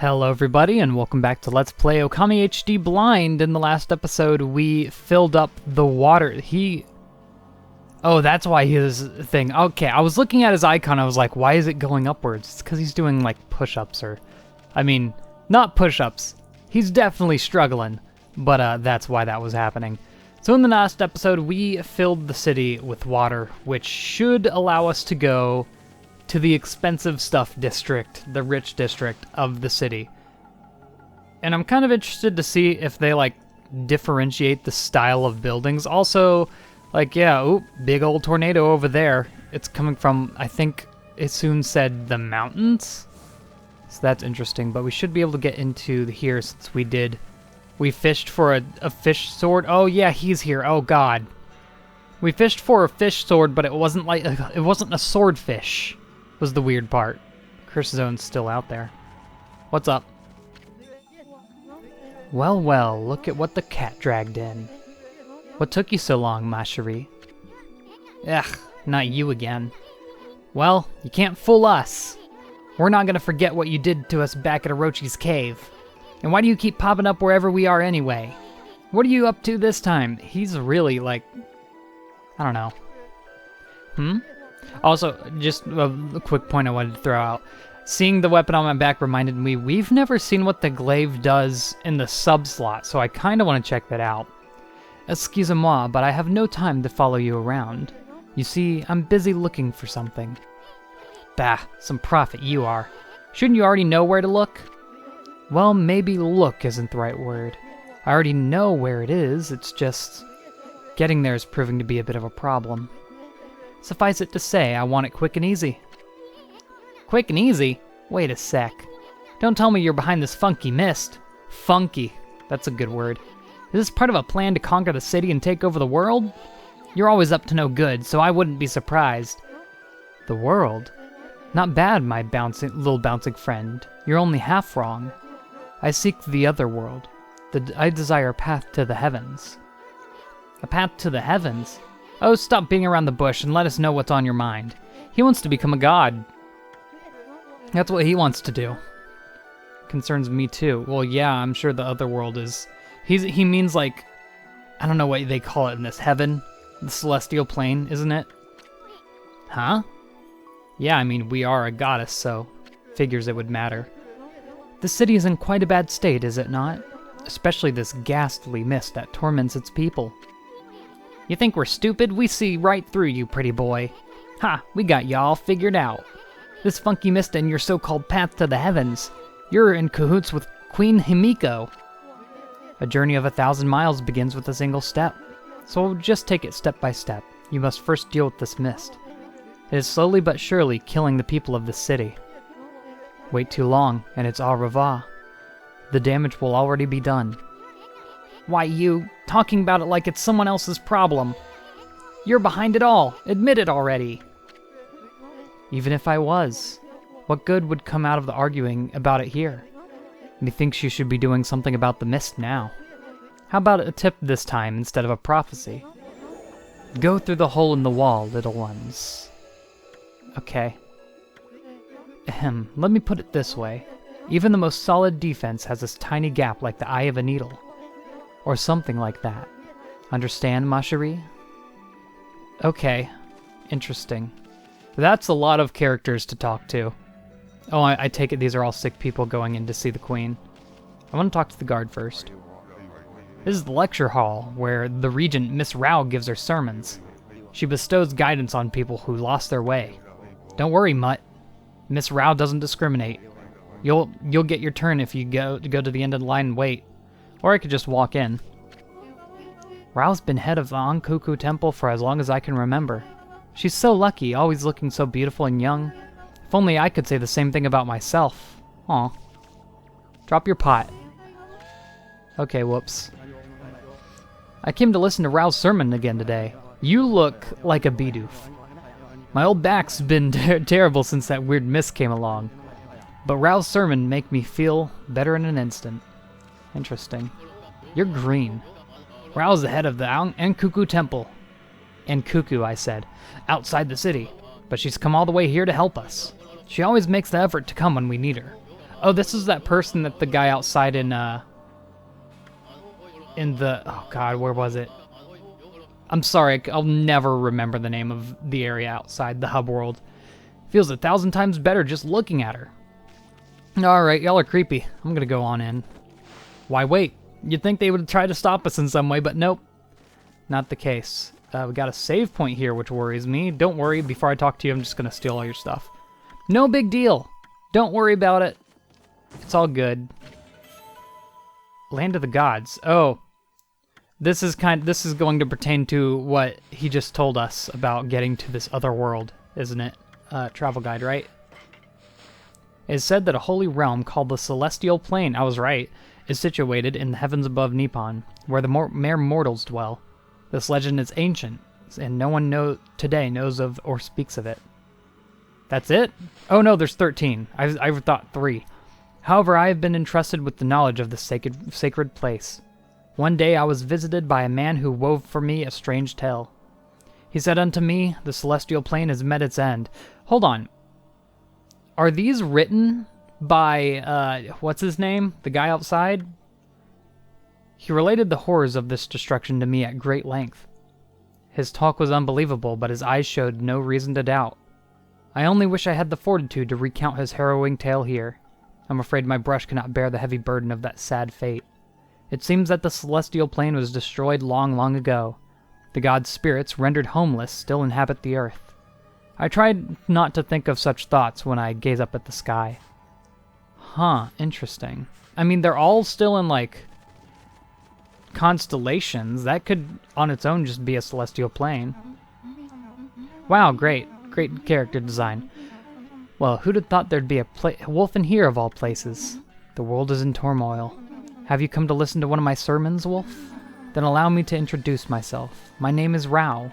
Hello everybody and welcome back to Let's Play Okami HD Blind. In the last episode we filled up the water. Oh, that's why his thing. Okay, I was looking at his icon, I was like, why is it going upwards? It's because he's doing like push-ups not push-ups. He's definitely struggling, but that's why that was happening. So in the last episode we filled the city with water, which should allow us to go to the expensive stuff district, the rich district of the city. And I'm kind of interested to see if they like differentiate the style of buildings. Also, like, yeah, ooh, big old tornado over there. It's coming from, I think Issun said, the mountains. So that's interesting, but we should be able to get into here since we fished for a fish sword. Oh yeah, he's here. Oh god. We fished for a fish sword, but it wasn't a swordfish. Was the weird part. Curse Zone's still out there. What's up? Well, well, look at what the cat dragged in. What took you so long, ma chérie? Ugh, not you again. Well, you can't fool us. We're not gonna forget what you did to us back at Orochi's cave. And why do you keep popping up wherever we are anyway? What are you up to this time? He's really like, I don't know. Also, just a quick point I wanted to throw out. Seeing the weapon on my back reminded me we've never seen what the glaive does in the sub-slot, so I kind of want to check that out. Excusez-moi, but I have no time to follow you around. You see, I'm busy looking for something. Bah, some prophet you are. Shouldn't you already know where to look? Well, maybe look isn't the right word. I already know where it is, it's just getting there is proving to be a bit of a problem. Suffice it to say, I want it quick and easy. Quick and easy? Wait a sec. Don't tell me you're behind this funky mist. Funky. That's a good word. Is this part of a plan to conquer the city and take over the world? You're always up to no good, so I wouldn't be surprised. The world? Not bad, my little bouncing friend. You're only half wrong. I seek the other world. I desire a path to the heavens. A path to the heavens? Oh, stop being around the bush and let us know what's on your mind. He wants to become a god. That's what he wants to do. Concerns me too. Well, yeah, I'm sure the other world is... He means like... I don't know what they call it in this. Heaven? The celestial plane, isn't it? Huh? Yeah, I mean, we are a goddess, so... figures it would matter. The city is in quite a bad state, is it not? Especially this ghastly mist that torments its people. You think we're stupid? We see right through you, pretty boy. Ha! We got y'all figured out. This funky mist and your so-called path to the heavens. You're in cahoots with Queen Himiko. A journey of 1,000 miles begins with a single step. So just take it step by step. You must first deal with this mist. It is slowly but surely killing the people of this city. Wait too long, and it's au revoir. The damage will already be done. Why, you talking about it like it's someone else's problem. You're behind it all. Admit it already. Even if I was, what good would come out of the arguing about it here? Methinks you should be doing something about the mist now. How about a tip this time instead of a prophecy? Go through the hole in the wall, little ones. Okay. Ahem, let me put it this way. Even the most solid defense has this tiny gap like the eye of a needle. Or something like that. Understand, ma chérie? Okay. Interesting. That's a lot of characters to talk to. Oh, I take it these are all sick people going in to see the queen. I want to talk to the guard first. This is the lecture hall, where the regent, Miss Wrow, gives her sermons. She bestows guidance on people who lost their way. Don't worry, mutt. Miss Wrow doesn't discriminate. You'll get your turn if you go to the end of the line and wait. Or I could just walk in. Wrow's been head of the Ankuku Temple for as long as I can remember. She's so lucky, always looking so beautiful and young. If only I could say the same thing about myself. Aw. Drop your pot. Okay, whoops. I came to listen to Wrow's sermon again today. You look like a bidoof. My old back's been terrible since that weird mist came along. But Wrow's sermon make me feel better in an instant. Interesting. You're green. Wrow's the head of the Ankuku Temple. Ankuku, I said. Outside the city. But she's come all the way here to help us. She always makes the effort to come when we need her. Oh, this is that person that the guy outside in the... Oh god, where was it? I'm sorry, I'll never remember the name of the area outside the hub world. Feels 1,000 times better just looking at her. Alright, y'all are creepy. I'm gonna go on in. Why wait? You'd think they would try to stop us in some way, but nope. Not the case. We got a save point here, which worries me. Don't worry, before I talk to you, I'm just gonna steal all your stuff. No big deal. Don't worry about it. It's all good. Land of the Gods. Oh. This is going to pertain to what he just told us about getting to this other world, isn't it? Travel guide, right? It is said that a holy realm called the Celestial Plane, I was right, is situated in the heavens above Nippon, where the mere mortals dwell. This legend is ancient, and no one today knows of or speaks of it. That's it? Oh no, there's 13. I thought 3. However, I have been entrusted with the knowledge of this sacred place. One day I was visited by a man who wove for me a strange tale. He said unto me, the celestial plane has met its end. Hold on. Are these written by, what's his name? The guy outside? He related the horrors of this destruction to me at great length. His talk was unbelievable, but his eyes showed no reason to doubt. I only wish I had the fortitude to recount his harrowing tale here. I'm afraid my brush cannot bear the heavy burden of that sad fate. It seems that the celestial plane was destroyed long, long ago. The gods' spirits, rendered homeless, still inhabit the earth. I tried not to think of such thoughts when I gaze up at the sky. Huh, interesting. I mean, they're all still in, like, constellations. That could, on its own, just be a celestial plane. Wow, great. Great character design. Well, who'd have thought there'd be a wolf in here, of all places? The world is in turmoil. Have you come to listen to one of my sermons, Wolf? Then allow me to introduce myself. My name is Wrow.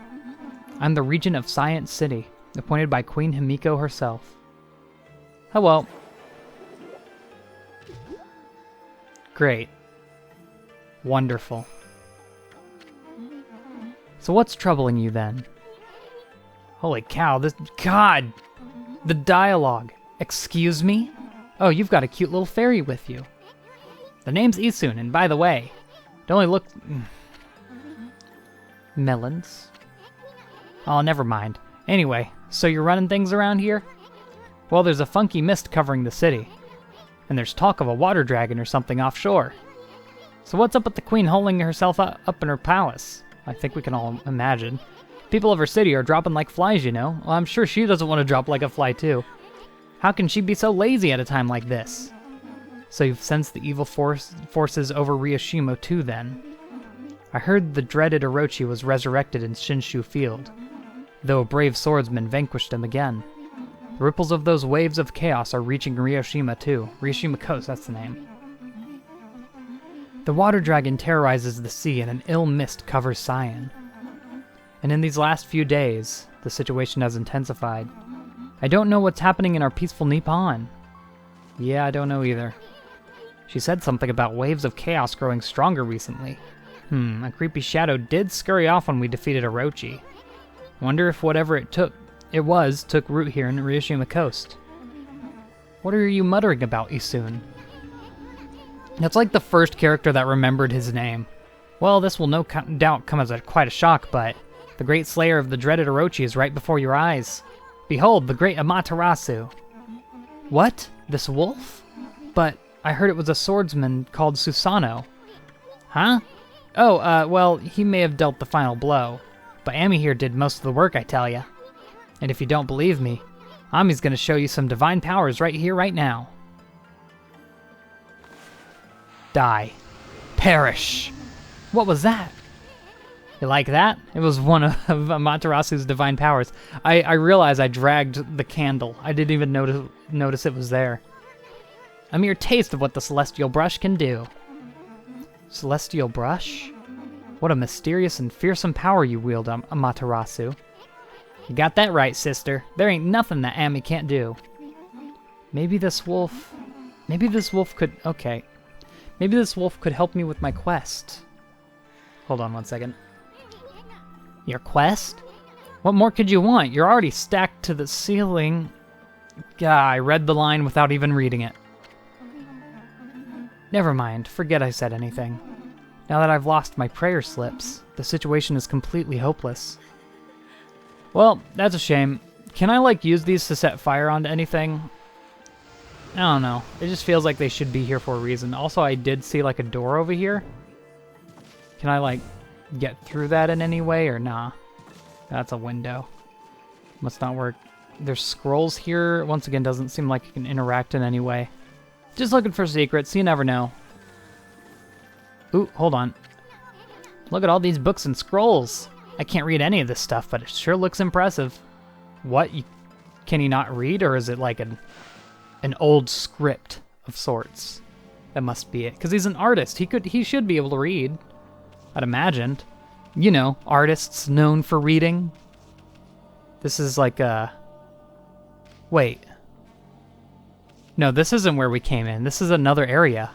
I'm the regent of Science City, appointed by Queen Himiko herself. Hello. Great. Wonderful. So what's troubling you then? Holy cow, this... God! The dialogue. Excuse me? Oh, you've got a cute little fairy with you. The name's Issun, and by the way, it only look... Melons? Oh, never mind. Anyway, so you're running things around here? Well, there's a funky mist covering the city, and there's talk of a water dragon or something offshore. So what's up with the queen holding herself up in her palace? I think we can all imagine. People of her city are dropping like flies, you know. Well, I'm sure she doesn't want to drop like a fly, too. How can she be so lazy at a time like this? So you've sensed the evil forces over Ryoshima too, then? I heard the dreaded Orochi was resurrected in Shinshu Field, though a brave swordsman vanquished him again. The ripples of those waves of chaos are reaching Ryoshima too. Ryoshima Coast, that's the name. The water dragon terrorizes the sea and an ill mist covers Seian. And in these last few days, the situation has intensified. I don't know what's happening in our peaceful Nippon. Yeah, I don't know either. She said something about waves of chaos growing stronger recently. A creepy shadow did scurry off when we defeated Orochi. Wonder if whatever it took root here in Ryoshima Coast. What are you muttering about, Issun? That's like the first character that remembered his name. Well, this will no doubt come as quite a shock, but the great slayer of the dreaded Orochi is right before your eyes. Behold, the great Amaterasu. What? This wolf? But I heard it was a swordsman called Susanoo. Huh? Oh, well, he may have dealt the final blow, but Ami here did most of the work, I tell ya. And if you don't believe me, Ami's gonna show you some divine powers right here, right now. Die. Perish. What was that? You like that? It was one of Amaterasu's divine powers. I realized I dragged the candle. I didn't even notice it was there. A mere taste of what the Celestial Brush can do. Celestial Brush? What a mysterious and fearsome power you wield, Amaterasu. You got that right, sister. There ain't nothing that Ami can't do. Maybe this wolf could... Okay. Maybe this wolf could help me with my quest. Hold on one second. Your quest? What more could you want? You're already stacked to the ceiling. Gah, I read the line without even reading it. Never mind, forget I said anything. Now that I've lost my prayer slips, the situation is completely hopeless. Well, that's a shame. Can I, like, use these to set fire onto anything? I don't know. It just feels like they should be here for a reason. Also, I did see, like, a door over here. Can I, like, get through that in any way, or nah? That's a window. Must not work. There's scrolls here. Once again, doesn't seem like it can interact in any way. Just looking for secrets. You never know. Ooh, hold on. Look at all these books and scrolls. I can't read any of this stuff, but it sure looks impressive. What? Can he not read, or is it like an old script of sorts? That must be it, because he's an artist. He should be able to read, I'd imagined. You know, artists known for reading. This is like a... Wait. No, this isn't where we came in. This is another area.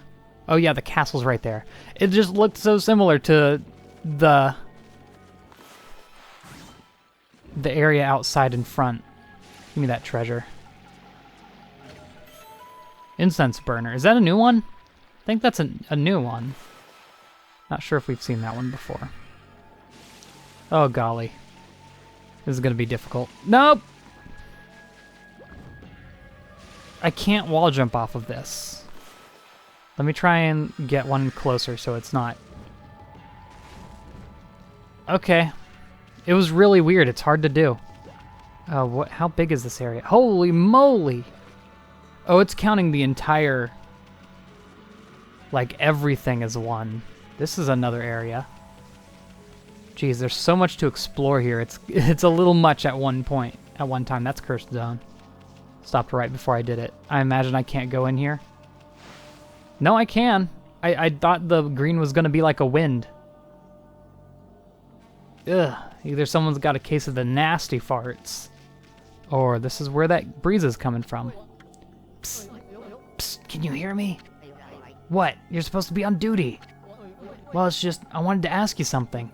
Oh yeah, the castle's right there. It just looked so similar to the area outside in front. Give me that treasure. Incense burner. Is that a new one? I think that's a new one. Not sure if we've seen that one before. Oh golly. This is gonna be difficult. Nope! I can't wall jump off of this. Let me try and get one closer so it's not. Okay. It was really weird. It's hard to do. Oh, how big is this area? Holy moly! Oh, it's counting the entire... Like, everything as one. This is another area. Jeez, there's so much to explore here. It's a little much at one point. At one time. That's Cursed Zone. Stopped right before I did it. I imagine I can't go in here. No, I can. I thought the green was going to be like a wind. Ugh. Either someone's got a case of the nasty farts, or this is where that breeze is coming from. Psst. Psst. Can you hear me? What? You're supposed to be on duty. Well, it's just, I wanted to ask you something.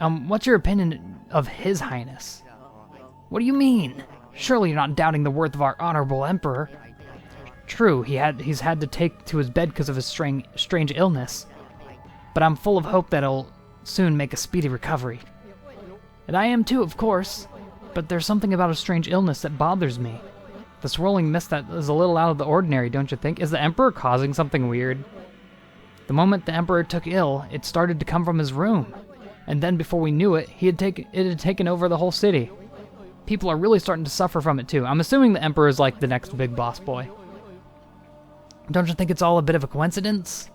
What's your opinion of His Highness? What do you mean? Surely you're not doubting the worth of our honorable emperor. True, he's had to take to his bed because of his strange illness. But I'm full of hope that he'll soon make a speedy recovery. And I am too, of course. But there's something about a strange illness that bothers me. The swirling mist that is a little out of the ordinary, don't you think? Is the emperor causing something weird? The moment the emperor took ill, it started to come from his room. And then before we knew it, it had taken over the whole city. People are really starting to suffer from it too. I'm assuming the emperor is like the next big boss boy. Don't you think it's all a bit of a coincidence?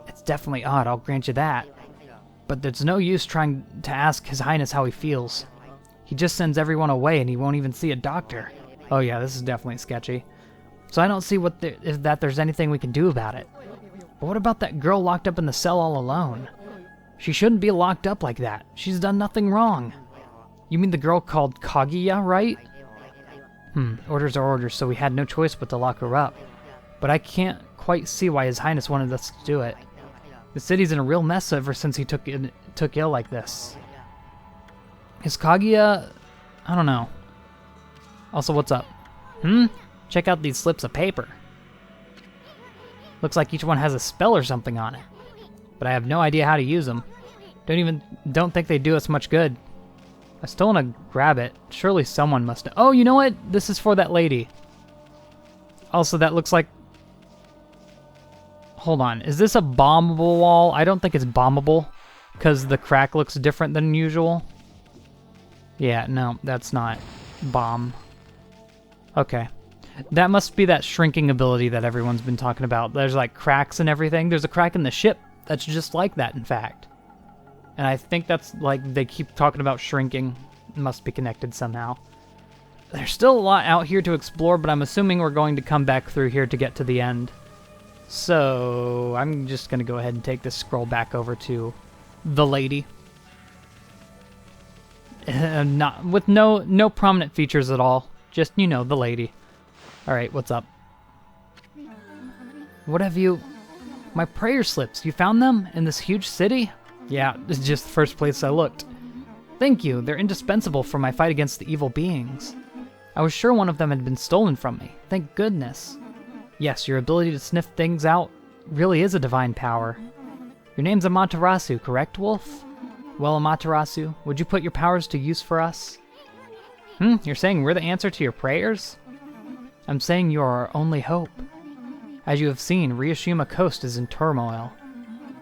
It's definitely odd, I'll grant you that. But there's no use trying to ask His Highness how he feels. He just sends everyone away and he won't even see a doctor. Oh yeah, this is definitely sketchy. So I don't see that there's anything we can do about it. But what about that girl locked up in the cell all alone? She shouldn't be locked up like that. She's done nothing wrong. You mean the girl called Kaguya, right? Orders are orders, so we had no choice but to lock her up. But I can't quite see why His Highness wanted us to do it. The city's in a real mess ever since he took ill like this. Is Kaguya... I don't know. Also, what's up? Check out these slips of paper. Looks like each one has a spell or something on it. But I have no idea how to use them. Don't think they do us much good. I still want to grab it. Surely someone must know. Oh, you know what? This is for that lady. Also, that looks like... Hold on. Is this a bombable wall? I don't think it's bombable, because the crack looks different than usual. Yeah, no, that's not bomb. Okay. That must be that shrinking ability that everyone's been talking about. There's like cracks and everything. There's a crack in the ship that's just like that, in fact. And I think that's like they keep talking about shrinking. It must be connected somehow. There's still a lot out here to explore, but I'm assuming we're going to come back through here to get to the end. So I'm just going to go ahead and take this scroll back over to the lady. Not with no prominent features at all. Just, you know, the lady. Alright, what's up? What have you... My prayer slips, you found them? In this huge city? Yeah, this is just the first place I looked. Thank you, they're indispensable for my fight against the evil beings. I was sure one of them had been stolen from me. Thank goodness. Yes, your ability to sniff things out really is a divine power. Your name's Amaterasu, correct, Wolf? Well, Amaterasu, would you put your powers to use for us? You're saying we're the answer to your prayers? I'm saying you are our only hope. As you have seen, Ryushima Coast is in turmoil.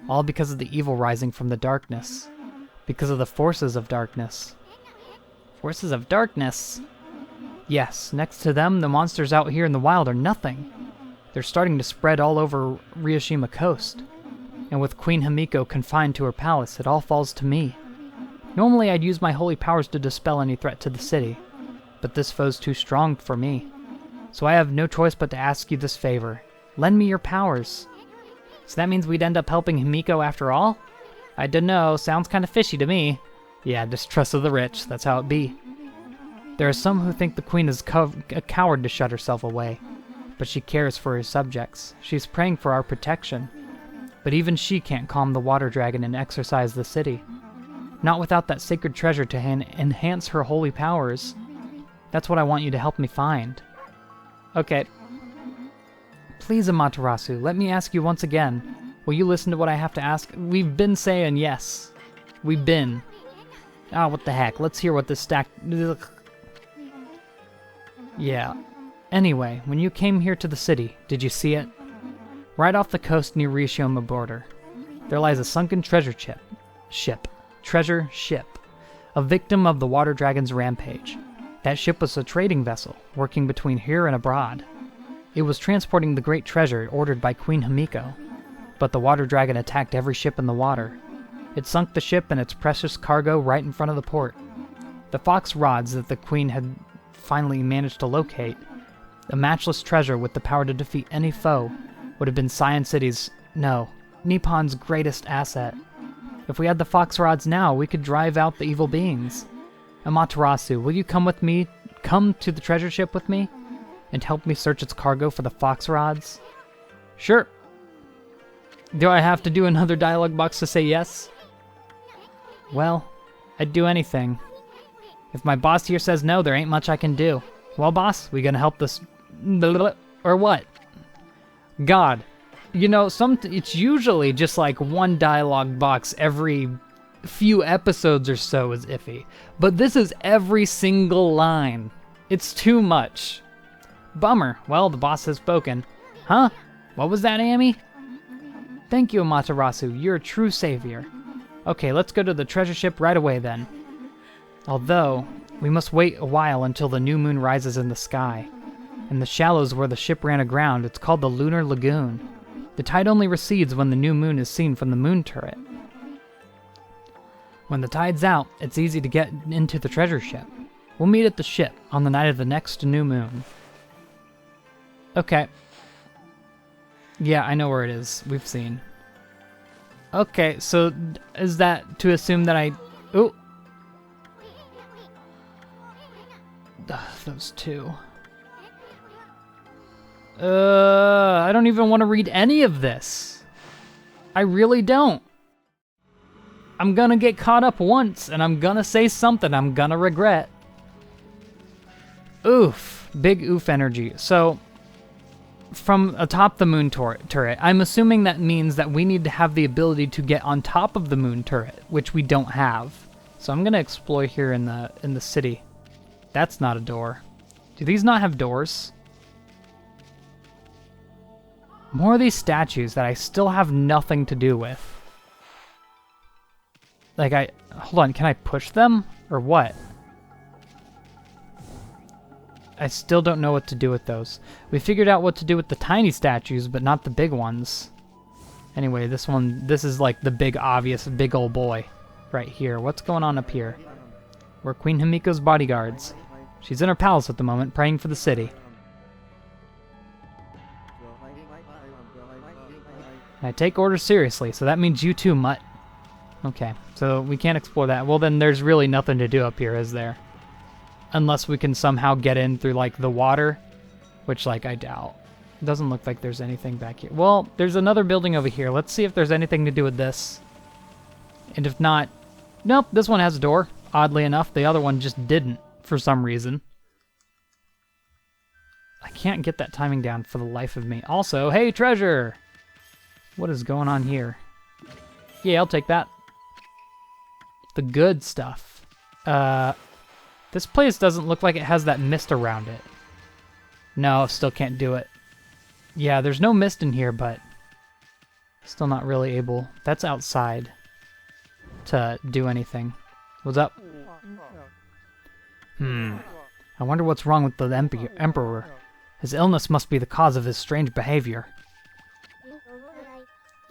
All because of the evil rising from the darkness. Because of the forces of darkness. Forces of darkness? Yes, next to them, the monsters out here in the wild are nothing. They're starting to spread all over Ryushima Coast. And with Queen Himiko confined to her palace, it all falls to me. Normally I'd use my holy powers to dispel any threat to the city, but this foe's too strong for me. So I have no choice but to ask you this favor. Lend me your powers. So that means we'd end up helping Himiko after all? I dunno, sounds kinda fishy to me. Yeah, distrust of the rich, that's how it be. There are some who think the queen is a coward to shut herself away, but she cares for her subjects. She's praying for our protection. But even she can't calm the water dragon and exorcise the city. Not without that sacred treasure to enhance her holy powers. That's what I want you to help me find. Okay. Please, Amaterasu, let me ask you once again. Will you listen to what I have to ask? We've been saying yes. We've been. What the heck. Let's hear what this stack... Ugh. Yeah. Anyway, when you came here to the city, did you see it? Right off the coast near Ryushima border, there lies a sunken treasure ship. A victim of the water dragon's rampage. That ship was a trading vessel, working between here and abroad. It was transporting the great treasure ordered by Queen Himiko, but the water dragon attacked every ship in the water. It sunk the ship and its precious cargo right in front of the port. The fox rods that the queen had finally managed to locate, a matchless treasure with the power to defeat any foe, would have been Nippon's greatest asset. If we had the fox rods now, we could drive out the evil beings. Amaterasu, will you come to the treasure ship with me, and help me search its cargo for the fox rods? Sure. Do I have to do another dialogue box to say yes? Well, I'd do anything. If my boss here says no, there ain't much I can do. Well, boss, we gonna help this... or what? God, you know, it's usually just like one dialogue box every few episodes or so is iffy. But this is every single line. It's too much. Bummer. Well, the boss has spoken. Huh? What was that, Amy? Thank you, Amaterasu. You're a true savior. Okay, let's go to the treasure ship right away then. Although, we must wait a while until the new moon rises in the sky. In the shallows where the ship ran aground, it's called the Lunar Lagoon. The tide only recedes when the new moon is seen from the moon turret. When the tide's out, it's easy to get into the treasure ship. We'll meet at the ship on the night of the next new moon. Okay. Yeah, I know where it is. We've seen. Okay, so is that to assume that I... Ooh. Those two. I don't even want to read any of this. I really don't. I'm gonna get caught up once, and I'm gonna say something I'm gonna regret. Oof. Big oof energy. So, from atop the moon turret, I'm assuming that means that we need to have the ability to get on top of the moon turret, which we don't have. So I'm gonna explore here in the city. That's not a door. Do these not have doors? More of these statues that I still have nothing to do with. Like hold on, can I push them? Or what? I still don't know what to do with those. We figured out what to do with the tiny statues, but not the big ones. Anyway, this is like the big obvious big old boy right here. What's going on up here? We're Queen Himiko's bodyguards. She's in her palace at the moment, praying for the city. I take orders seriously, so that means you too, Mutt. Okay, so we can't explore that. Well, then there's really nothing to do up here, is there? Unless we can somehow get in through, like, the water, which, like, I doubt. It doesn't look like there's anything back here. Well, there's another building over here. Let's see if there's anything to do with this. And if not... Nope, this one has a door. Oddly enough, the other one just didn't, for some reason. I can't get that timing down for the life of me. Also, hey, treasure! What is going on here? Yeah, I'll take that. The good stuff. This place doesn't look like it has that mist around it. No, still can't do it. Yeah, there's no mist in here, but still not really able. That's outside to do anything. What's up? I wonder what's wrong with the Emperor. His illness must be the cause of his strange behavior.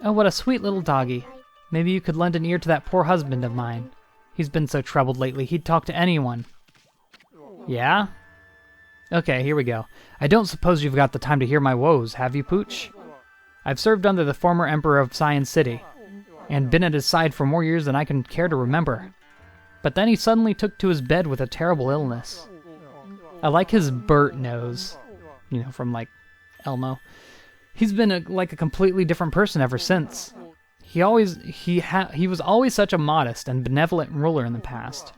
Oh, what a sweet little doggy. Maybe you could lend an ear to that poor husband of mine. He's been so troubled lately, he'd talk to anyone. Yeah? Okay, here we go. I don't suppose you've got the time to hear my woes, have you, Pooch? I've served under the former Emperor of Seian City, and been at his side for more years than I can care to remember. But then he suddenly took to his bed with a terrible illness. I like his Bert nose, you know, from, like, Elmo. He's been like a completely different person ever since. He was always such a modest and benevolent ruler in the past.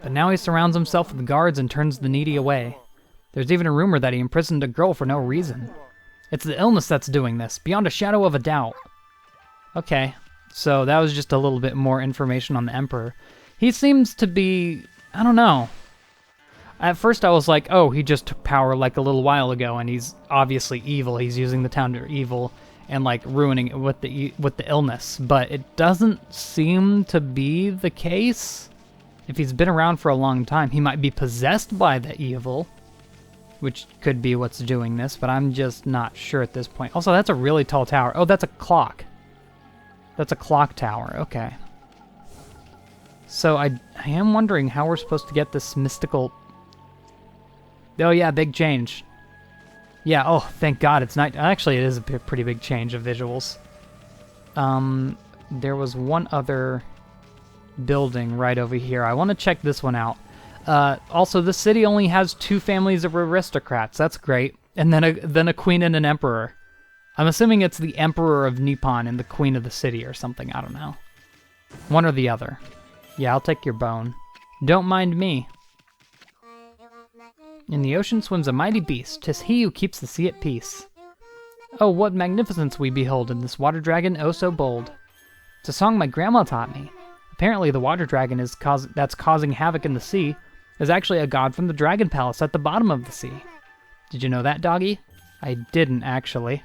But now he surrounds himself with guards and turns the needy away. There's even a rumor that he imprisoned a girl for no reason. It's the illness that's doing this, beyond a shadow of a doubt. Okay, so that was just a little bit more information on the Emperor. He seems to be, I don't know. At first I was like, oh, he just took power like a little while ago and he's obviously evil. He's using the town to evil and like ruining it with the illness. But it doesn't seem to be the case. If he's been around for a long time, he might be possessed by the evil, which could be what's doing this, but I'm just not sure at this point. Also, that's a really tall tower. Oh, that's a clock. That's a clock tower. Okay. So I am wondering how we're supposed to get this mystical... Oh yeah, big change. Yeah, oh, thank God it's night. Actually, it is a pretty big change of visuals. There was one other building right over here. I want to check this one out. Also, the city only has 2 families of aristocrats. That's great. And then a queen and an emperor. I'm assuming it's the Emperor of Nippon and the Queen of the City or something. I don't know. One or the other. Yeah, I'll take your bone. Don't mind me. In the ocean swims a mighty beast. 'Tis he who keeps the sea at peace. Oh, what magnificence we behold in this water dragon, oh so bold. It's a song my grandma taught me. Apparently the water dragon that's causing havoc in the sea is actually a god from the dragon palace at the bottom of the sea. Did you know that, doggy? I didn't, actually.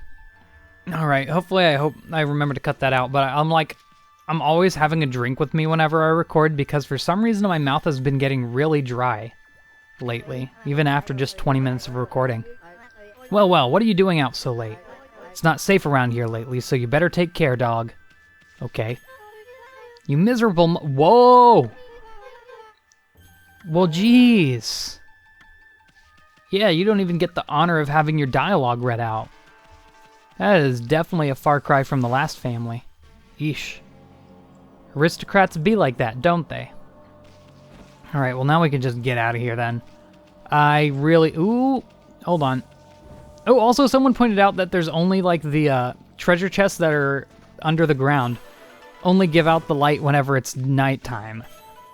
Alright, hopefully I hope I remember to cut that out, but I'm always having a drink with me whenever I record because for some reason my mouth has been getting really dry lately, even after just 20 minutes of recording. Well, what are you doing out so late? It's not safe around here lately, so you better take care, dog. Okay. You miserable Whoa! Well, jeez. Yeah, you don't even get the honor of having your dialogue read out. That is definitely a far cry from the last family. Yeesh. Aristocrats be like that, don't they? Alright, well now we can just get out of here then. Ooh, hold on. Oh, also someone pointed out that there's only like the treasure chests that are under the ground. Only give out the light whenever it's nighttime.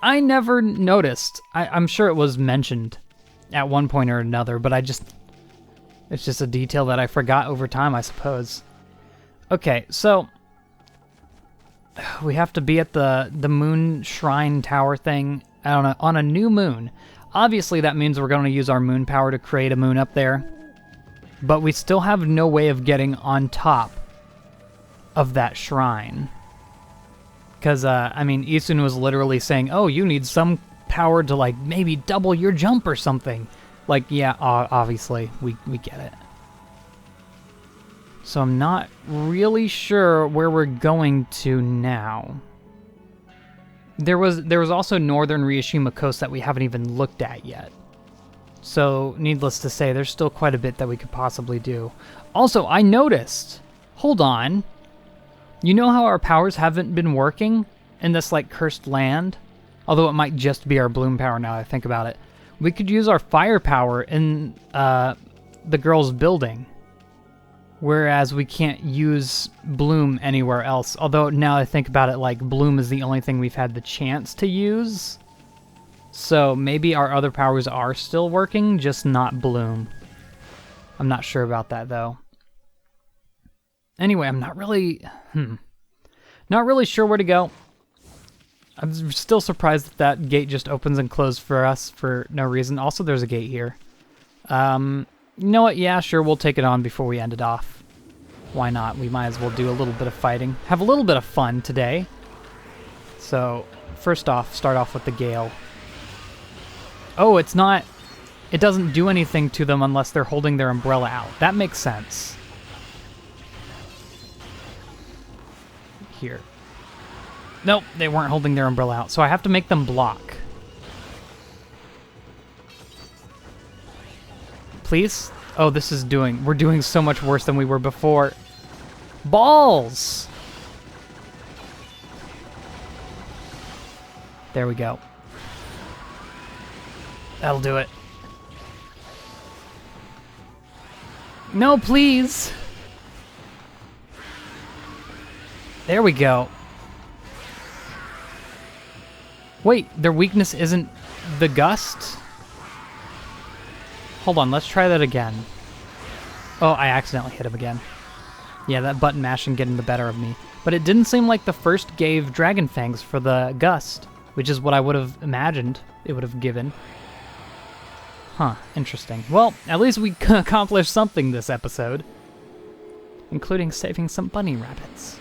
I never noticed. I'm sure it was mentioned at one point or another, but it's just a detail that I forgot over time, I suppose. Okay, so we have to be at the moon shrine tower thing on a new moon. Obviously, that means we're going to use our moon power to create a moon up there, but we still have no way of getting on top of that shrine. Because, I mean, Issun was literally saying, oh, you need some power to, like, maybe double your jump or something. Like, yeah, obviously, we get it. So I'm not really sure where we're going to now. There was also Northern Ryushima Coast that we haven't even looked at yet. So, needless to say, there's still quite a bit that we could possibly do. Also, I noticed, hold on, you know how our powers haven't been working in this, like, cursed land? Although it might just be our bloom power now that I think about it. We could use our fire power in the girl's building. Whereas we can't use bloom anywhere else. Although now I think about it, like, bloom is the only thing we've had the chance to use. So maybe our other powers are still working, just not bloom. I'm not sure about that, though. Anyway, I'm not really sure where to go. I'm still surprised that that gate just opens and closes for us for no reason. Also, there's a gate here. You know what? Yeah, sure, we'll take it on before we end it off. Why not? We might as well do a little bit of fighting. Have a little bit of fun today. So, first off, start off with the gale. Oh, it's not... It doesn't do anything to them unless they're holding their umbrella out. That makes sense. Here. Nope, they weren't holding their umbrella out, so I have to make them block. Please? Oh, this is doing... We're doing so much worse than we were before. Balls! There we go. That'll do it. No, please! There we go. Wait, their weakness isn't the gust? Hold on, let's try that again. Oh, I accidentally hit him again. Yeah, that button mashing getting the better of me. But it didn't seem like the first gave Dragon Fangs for the gust, which is what I would have imagined it would have given. Huh, interesting. Well, at least we accomplished something this episode, including saving some bunny rabbits.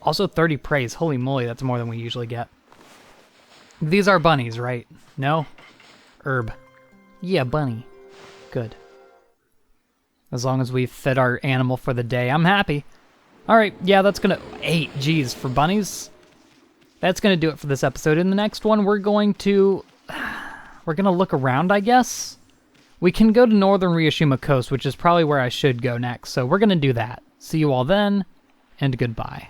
Also 30 praise. Holy moly, that's more than we usually get. These are bunnies, right? No? Herb. Yeah, bunny. Good. As long as we've fed our animal for the day, I'm happy. Alright, yeah, that's gonna... 8, geez, for bunnies? That's gonna do it for this episode. In the next one, we're going to... We're gonna look around, I guess? We can go to Northern Ryushima Coast, which is probably where I should go next, so we're gonna do that. See you all then, and goodbye.